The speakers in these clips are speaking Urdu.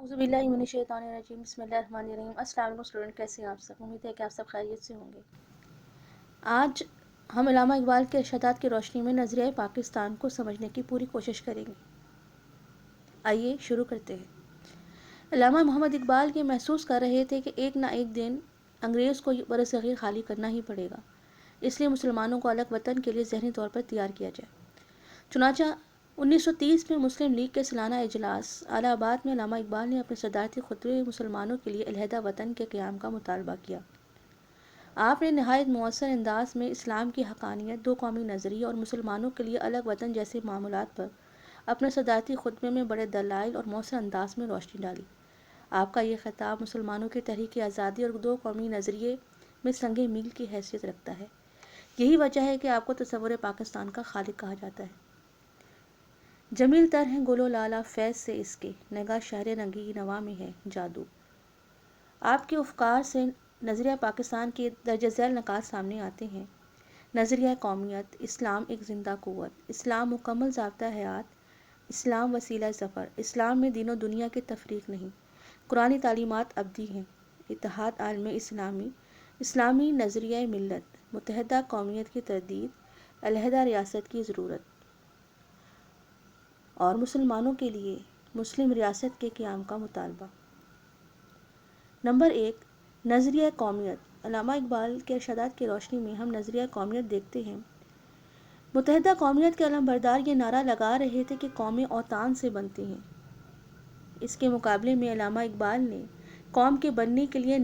اعوذ باللہ من الشیطان الرجیم بسم اللہ الرحمن الرحیم۔ السلام علیکم اسٹوڈنٹ، کیسے ہیں آپ سب؟ امید ہے کہ آپ سب خیریت سے ہوں گے۔ آج ہم علامہ اقبال کے ارشادات کی روشنی میں نظریہ پاکستان کو سمجھنے کی پوری کوشش کریں گے۔ آئیے شروع کرتے ہیں۔ علامہ محمد اقبال یہ محسوس کر رہے تھے کہ ایک نہ ایک دن انگریز کو برصغیر خالی کرنا ہی پڑے گا، اس لیے مسلمانوں کو الگ وطن کے لیے ذہنی طور پر تیار کیا جائے۔ چنانچہ 1930 میں مسلم لیگ کے سالانہ اجلاس الہ آباد میں علامہ اقبال نے اپنے صدارتی خطبے میں مسلمانوں کے لیے علیحدہ وطن کے قیام کا مطالبہ کیا۔ آپ نے نہایت مؤثر انداز میں اسلام کی حقانیت، دو قومی نظریہ اور مسلمانوں کے لیے الگ وطن جیسے معاملات پر اپنے صدارتی خطبے میں بڑے دلائل اور مؤثر انداز میں روشنی ڈالی۔ آپ کا یہ خطاب مسلمانوں کی تحریک آزادی اور دو قومی نظریے میں سنگ میل کی حیثیت رکھتا ہے۔ یہی وجہ ہے کہ آپ کو تصور پاکستان کا خالق کہا جاتا ہے۔ جمیل تر ہیں گل و لالا فیض سے اس کے، نگاہ شہر رنگی نوا میں ہے جادو۔ آپ کے افکار سے نظریہ پاکستان کے درجہ ذیل نکات سامنے آتے ہیں۔ نظریہ قومیت، اسلام ایک زندہ قوت، اسلام مکمل ضابطہ حیات، اسلام وسیلہ ظفر، اسلام میں دین و دنیا کی تفریق نہیں، قرآنی تعلیمات ابدی ہیں، اتحاد عالم اسلامی، اسلامی نظریہ ملت، متحدہ قومیت کی تردید، علیحدہ ریاست کی ضرورت اور مسلمانوں کے لیے مسلم ریاست کے قیام کا مطالبہ۔ نمبر 1، نظریہ قومیت۔ علامہ اقبال کے ارشادات کی روشنی میں ہم نظریہ قومیت دیکھتے ہیں۔ متحدہ قومیت کے علم بردار یہ نعرہ لگا رہے تھے کہ قومیں اوطان سے بنتی ہیں۔ اس کے مقابلے میں علامہ اقبال نے قوم کے بننے کے لیے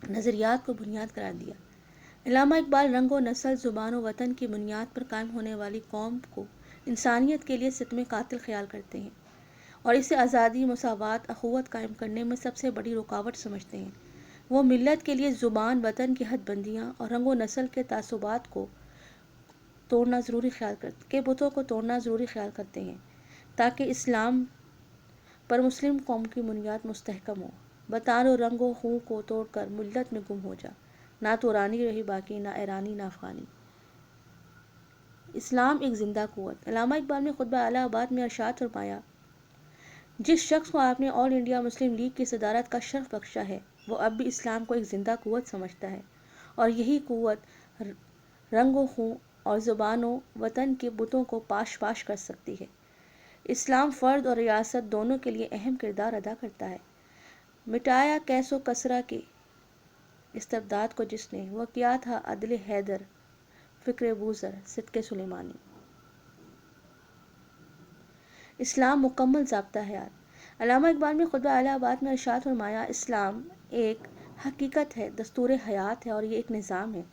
نظریات کو بنیاد قرار دیا۔ علامہ اقبال رنگ و نسل، زبان و وطن کی بنیاد پر قائم ہونے والی قوم کو انسانیت کے لیے ستم قاتل خیال کرتے ہیں اور اسے آزادی، مساوات، اخوت قائم کرنے میں سب سے بڑی رکاوٹ سمجھتے ہیں۔ وہ ملت کے لیے زبان، وطن کی حد بندیاں اور رنگ و نسل کے تعصبات کو بتوں کو توڑنا ضروری خیال کرتے ہیں تاکہ اسلام پر مسلم قوم کی بنیاد مستحکم ہو۔ وطن و رنگ و خوں کو توڑ کر ملت میں گم ہو جا، نہ تو رانی رہی باقی، نہ ایرانی نہ افغانی۔ اسلام ایک زندہ قوت۔ علامہ اقبال نے خطبہ الہ آباد میں ارشاد فرمایا، جس شخص کو آپ نے آل انڈیا مسلم لیگ کی صدارت کا شرف بخشا ہے، وہ اب بھی اسلام کو ایک زندہ قوت سمجھتا ہے، اور یہی قوت رنگ و خوں اور زبان و وطن کے بتوں کو پاش پاش کر سکتی ہے۔ اسلام فرد اور ریاست دونوں کے لیے اہم کردار ادا کرتا ہے۔ مٹایا کیس و کسرا کے استبداد کو جس نے، وہ کیا تھا عدل حیدر، فکر بوذر، صدق سلیمانی۔ اسلام مکمل ضابطہ حیات۔ علامہ اقبال نے خطبہ الہ آباد میں ارشاد فرمایا، اسلام ایک حقیقت ہے، دستور حیات ہے اور یہ ایک نظام ہے۔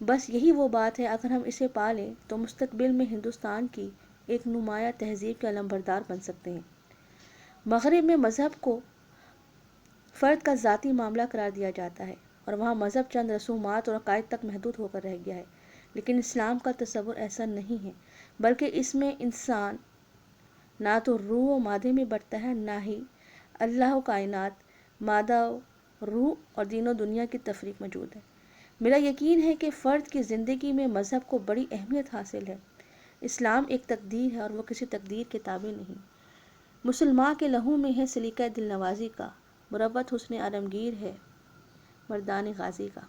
بس یہی وہ بات ہے، اگر ہم اسے پا لیں تو مستقبل میں ہندوستان کی ایک نمایاں تہذیب کے علمبردار بن سکتے ہیں۔ مغرب میں مذہب کو فرد کا ذاتی معاملہ قرار دیا جاتا ہے اور وہاں مذہب چند رسومات اور عقائد تک محدود ہو کر رہ گیا ہے، لیکن اسلام کا تصور ایسا نہیں ہے، بلکہ اس میں انسان نہ تو روح و مادے میں بٹتا ہے، نہ ہی اللہ و کائنات، مادہ و روح اور دین و دنیا کی تفریق موجود ہے۔ میرا یقین ہے کہ فرد کی زندگی میں مذہب کو بڑی اہمیت حاصل ہے۔ اسلام ایک تقدیر ہے اور وہ کسی تقدیر کے تابع نہیں۔ مسلمان کے لہو میں ہے سلیقہ دل نوازی کا، مروت حسن عالمگیر ہے مردان غازی کا۔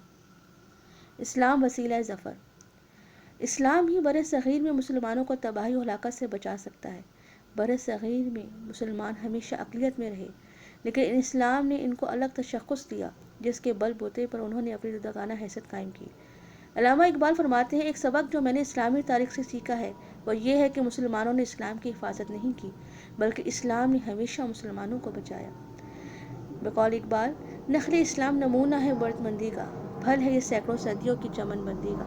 اسلام وسیلہ ظفر۔ اسلام ہی بر صغیر میں مسلمانوں کو تباہی و ہلاکت سے بچا سکتا ہے۔ بر صغیر میں مسلمان ہمیشہ اقلیت میں رہے، لیکن اسلام نے ان کو الگ تشخص دیا جس کے بل بوتے پر انہوں نے اپنی جداگانہ حیثیت قائم کی۔ علامہ اقبال فرماتے ہیں، ایک سبق جو میں نے اسلامی تاریخ سے سیکھا ہے وہ یہ ہے کہ مسلمانوں نے اسلام کی حفاظت نہیں کی، بلکہ اسلام نے ہمیشہ مسلمانوں کو بچایا۔ بقول اقبال، نخل اسلام نمونہ ہے برد مندی کا، پھل ہے یہ سینکڑوں صدیوں کی چمن بندی کا۔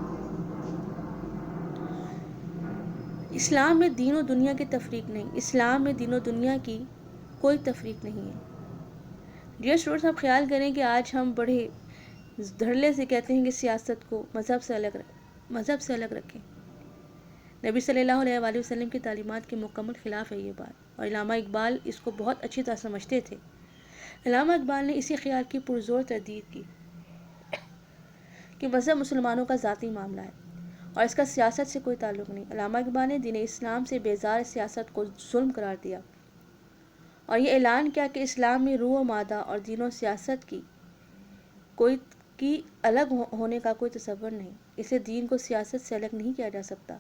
اسلام میں دین و دنیا کی تفریق نہیں، اسلام میں دین و دنیا کی کوئی تفریق نہیں ہے۔ ڈیئر اسٹوڈنٹس، آپ خیال کریں کہ آج ہم بڑے دھڑلے سے کہتے ہیں کہ سیاست کو مذہب سے الگ رکھیں۔ نبی صلی اللہ علیہ وآلہ وسلم کی تعلیمات کے مکمل خلاف ہے یہ بات، اور علامہ اقبال اس کو بہت اچھی طرح سمجھتے تھے۔ علامہ اقبال نے اسی خیال کی پرزور تردید کی کہ مذہب مسلمانوں کا ذاتی معاملہ ہے اور اس کا سیاست سے کوئی تعلق نہیں۔ علامہ اقبال نے دین اسلام سے بیزار سیاست کو ظلم قرار دیا اور یہ اعلان کیا کہ اسلام میں روح و مادہ اور دین و سیاست کی الگ ہونے کا کوئی تصور نہیں. اسے دین کو سیاست سے الگ نہیں کیا جا سکتا.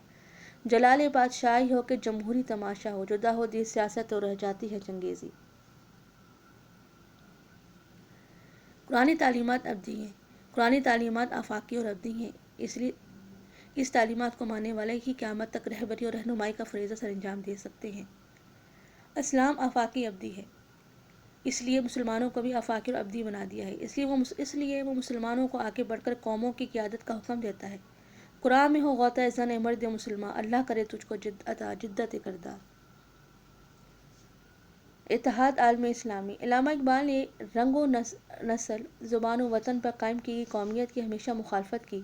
جلال بادشاہی ہو کہ جمہوری تماشا ہو، جدا ہو دین سیاست تو رہ جاتی ہے چنگیزی. قرآنی تعلیمات ابدی ہیں. قرآنی تعلیمات آفاقی اور ابدی ہیں، اس لیے اس تعلیمات کو ماننے والے ہی قیامت تک رہبری اور رہنمائی کا فریضہ سر انجام دے سکتے ہیں. اسلام آفاقی ابدی ہے، اس لیے مسلمانوں کو بھی آفاقی اور ابدی بنا دیا ہے. اس لیے وہ مسلمانوں کو آگے بڑھ کر قوموں کی قیادت کا حکم دیتا ہے. قرآن میں ہو غوطہ زن مرد مسلمان، اللہ کرے تجھ کو جدت کردار. اتحاد عالم اسلامی. علامہ اقبال نے رنگ و نسل، زبان و وطن پر قائم کی گئی قومیت کی ہمیشہ مخالفت کی.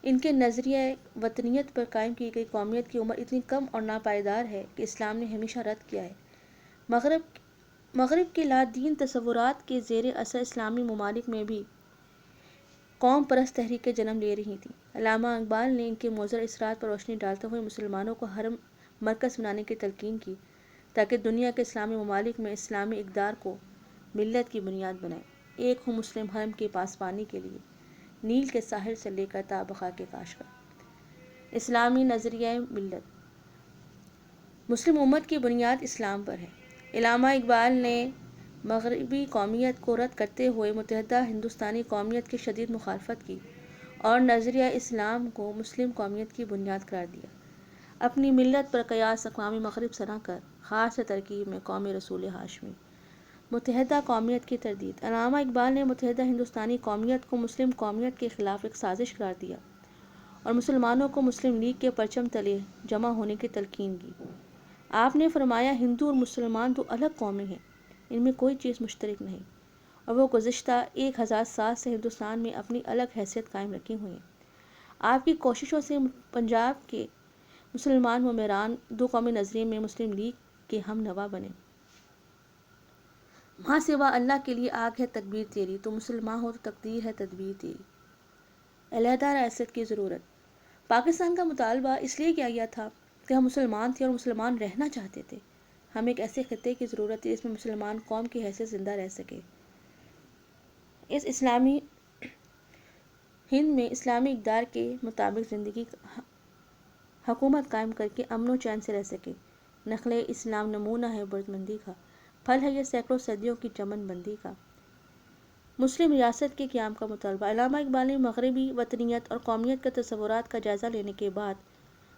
ان کے نظریہ وطنیت پر قائم کی گئی قومیت کی عمر اتنی کم اور ناپائیدار ہے کہ اسلام نے ہمیشہ رد کیا ہے. مغرب کے لادین تصورات کے زیر اثر اسلامی ممالک میں بھی قوم پرست تحریکیں جنم لے رہی تھیں. علامہ اقبال نے ان کے مضر اثرات پر روشنی ڈالتے ہوئے مسلمانوں کو حرم مرکز بنانے کی تلقین کی تاکہ دنیا کے اسلامی ممالک میں اسلامی اقدار کو ملت کی بنیاد بنائے. ایک ہو مسلم حرم کے پاسبانی کے لیے، نیل کے ساحل سے لے کر تا بقا کے کاشغر. اسلامی نظریہ ملت. مسلم امت کی بنیاد اسلام پر ہے. علامہ اقبال نے مغربی قومیت کو رد کرتے ہوئے متحدہ ہندوستانی قومیت کی شدید مخالفت کی اور نظریہ اسلام کو مسلم قومیت کی بنیاد قرار دیا. اپنی ملت پر قیاس اقوام مغرب سے نہ کر خاص ترکیب میں قوم رسول ہاشمی. متحدہ قومیت کی تردید. علامہ اقبال نے متحدہ ہندوستانی قومیت کو مسلم قومیت کے خلاف ایک سازش قرار دیا اور مسلمانوں کو مسلم لیگ کے پرچم تلے جمع ہونے کی تلقین کی. آپ نے فرمایا ہندو اور مسلمان دو الگ قومیں ہیں، ان میں کوئی چیز مشترک نہیں، اور وہ گزشتہ 1000 سال سے ہندوستان میں اپنی الگ حیثیت قائم رکھی ہوئی ہیں. آپ کی کوششوں سے پنجاب کے مسلمان ممبران دو قومی نظریے میں مسلم لیگ کے ہم نوا بنے. ماں سوا اللہ کے لیے آگ ہے تکبیر تیری، تو مسلمان ہو تو تقدیر ہے تدبیر تیری. علیحدہ ریاست کی ضرورت. پاکستان کا مطالبہ اس لیے کیا گیا تھا کہ ہم مسلمان تھے اور مسلمان رہنا چاہتے تھے. ہمیں ایک ایسے خطے کی ضرورت تھی جس میں مسلمان قوم کی حیثیت زندہ رہ سکے. اس اسلامی ہند میں اسلامی اقدار کے مطابق زندگی حکومت قائم کر کے امن و چین سے رہ سکے. نخل اسلام نمونہ ہے برد کا، پھل ہے یہ سینکڑوں صدیوں کی چمن بندی کا. مسلم ریاست کے قیام کا مطالبہ. علامہ اقبال نے مغربی وطنیت اور قومیت کے تصورات کا جائزہ لینے کے بعد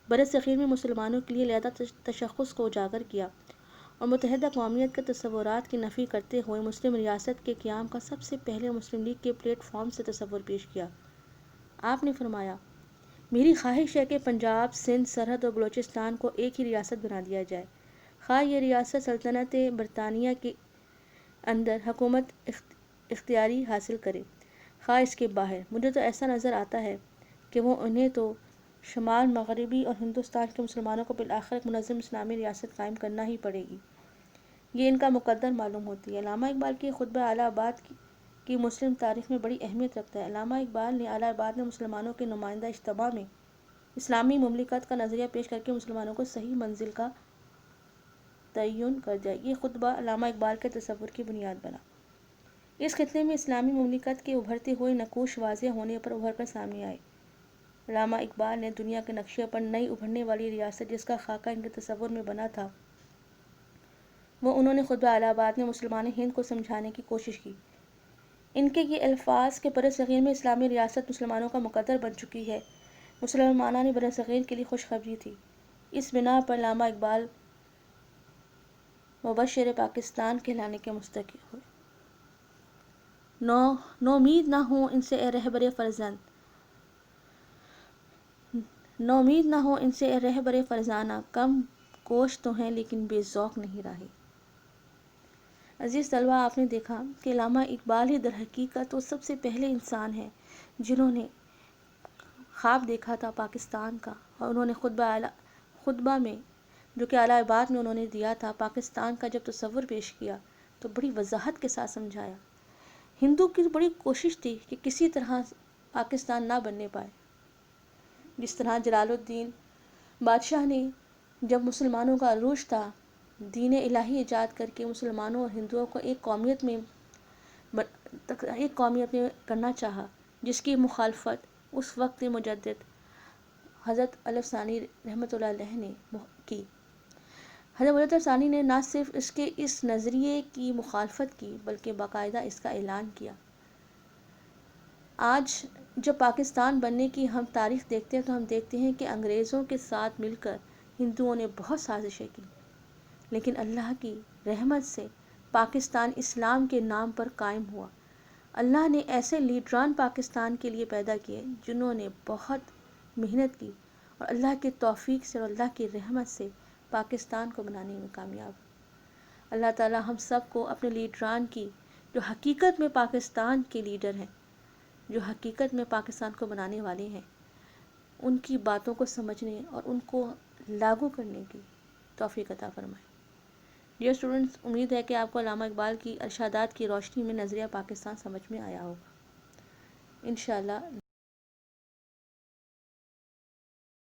برصغیر میں مسلمانوں کے لیے علیحدہ تشخص کو اجاگر کیا اور متحدہ قومیت کے تصورات کی نفی کرتے ہوئے مسلم ریاست کے قیام کا سب سے پہلے مسلم لیگ کے پلیٹ فارم سے تصور پیش کیا. آپ نے فرمایا میری خواہش ہے کہ پنجاب، سندھ، سرحد اور بلوچستان کو ایک ہی ریاست بنا دیا جائے، خواہ یہ ریاست سلطنت برطانیہ کے اندر حکومت اختیاری حاصل کرے خواہ اس کے باہر. مجھے تو ایسا نظر آتا ہے کہ انہیں تو شمال مغربی اور ہندوستان کے مسلمانوں کو بالآخر ایک منظم اسلامی ریاست قائم کرنا ہی پڑے گی. یہ ان کا مقدر معلوم ہوتی ہے. علامہ اقبال کی خطبہ الہ آباد کی مسلم تاریخ میں بڑی اہمیت رکھتا ہے. علامہ اقبال نے الہ آباد میں مسلمانوں کے نمائندہ اجتماع میں اسلامی مملکت کا نظریہ پیش کر کے مسلمانوں کو صحیح منزل کا تعین کر دیا. یہ خطبہ علامہ اقبال کے تصور کی بنیاد بنا. اس خطے میں اسلامی مملکت کے ابھرتے ہوئے نقوش واضح ہونے پر ابھر کر سامنے آئے. علامہ اقبال نے دنیا کے نقشے پر نئی ابھرنے والی ریاست جس کا خاکہ ان کے تصور میں بنا تھا، وہ انہوں نے خطبہ الہ آباد میں مسلمان ہند کو سمجھانے کی کوشش کی. ان کے یہ الفاظ کہ برصغیر میں اسلامی ریاست مسلمانوں کا مقدر بن چکی ہے، مسلمانان برصغیر کے لیے خوشخبری تھی. اس بنا پر علامہ اقبال مبشر پاکستان کہلانے کے مستحق ہوئے. نومید نہ ہو ان سے اے رہبر فرزند، نومید نہ ہو ان سے اے رہبر فرزانہ، کم کوش تو ہیں لیکن بے ذوق نہیں راہی. عزیز طلبہ، آپ نے دیکھا کہ علامہ اقبال ہی در حقیقت وہ سب سے پہلے انسان ہیں جنہوں نے خواب دیکھا تھا پاکستان کا، اور انہوں نے خطبہ میں جو کہ الہ آباد میں انہوں نے دیا تھا، پاکستان کا جب تصور پیش کیا تو بڑی وضاحت کے ساتھ سمجھایا. ہندو کی بڑی کوشش تھی کہ کسی طرح پاکستان نہ بننے پائے. جس طرح جلال الدین بادشاہ نے جب مسلمانوں کا عروج تھا دین الہی ایجاد کر کے مسلمانوں اور ہندوؤں کو ایک قومیت میں کرنا چاہا، جس کی مخالفت اس وقت مجدد حضرت الف ثانی رحمۃ اللہ علیہ نے کی۔ حضرت الف ثانی نے نہ صرف اس کے اس نظریے کی مخالفت کی بلکہ باقاعدہ اس کا اعلان کیا۔ آج جب پاکستان بننے کی ہم تاریخ دیکھتے ہیں تو ہم دیکھتے ہیں کہ انگریزوں کے ساتھ مل کر ہندوؤں نے بہت سازشیں کی، لیکن اللہ کی رحمت سے پاکستان اسلام کے نام پر قائم ہوا۔ اللہ نے ایسے لیڈران پاکستان کے لیے پیدا کیے جنہوں نے بہت محنت کی اور اللہ کی توفیق سے اور اللہ کی رحمت سے پاکستان کو بنانے میں کامیاب۔ اللہ تعالی ہم سب کو اپنے لیڈران کی، جو حقیقت میں پاکستان کے لیڈر ہیں، جو حقیقت میں پاکستان کو بنانے والے ہیں، ان کی باتوں کو سمجھنے اور ان کو لاگو کرنے کی توفیق عطا فرمائے۔ ڈیئر اسٹوڈنٹس، امید ہے کہ آپ کو علامہ اقبال کی ارشادات کی روشنی میں نظریہ پاکستان سمجھ میں آیا ہوگا۔ انشاءاللہ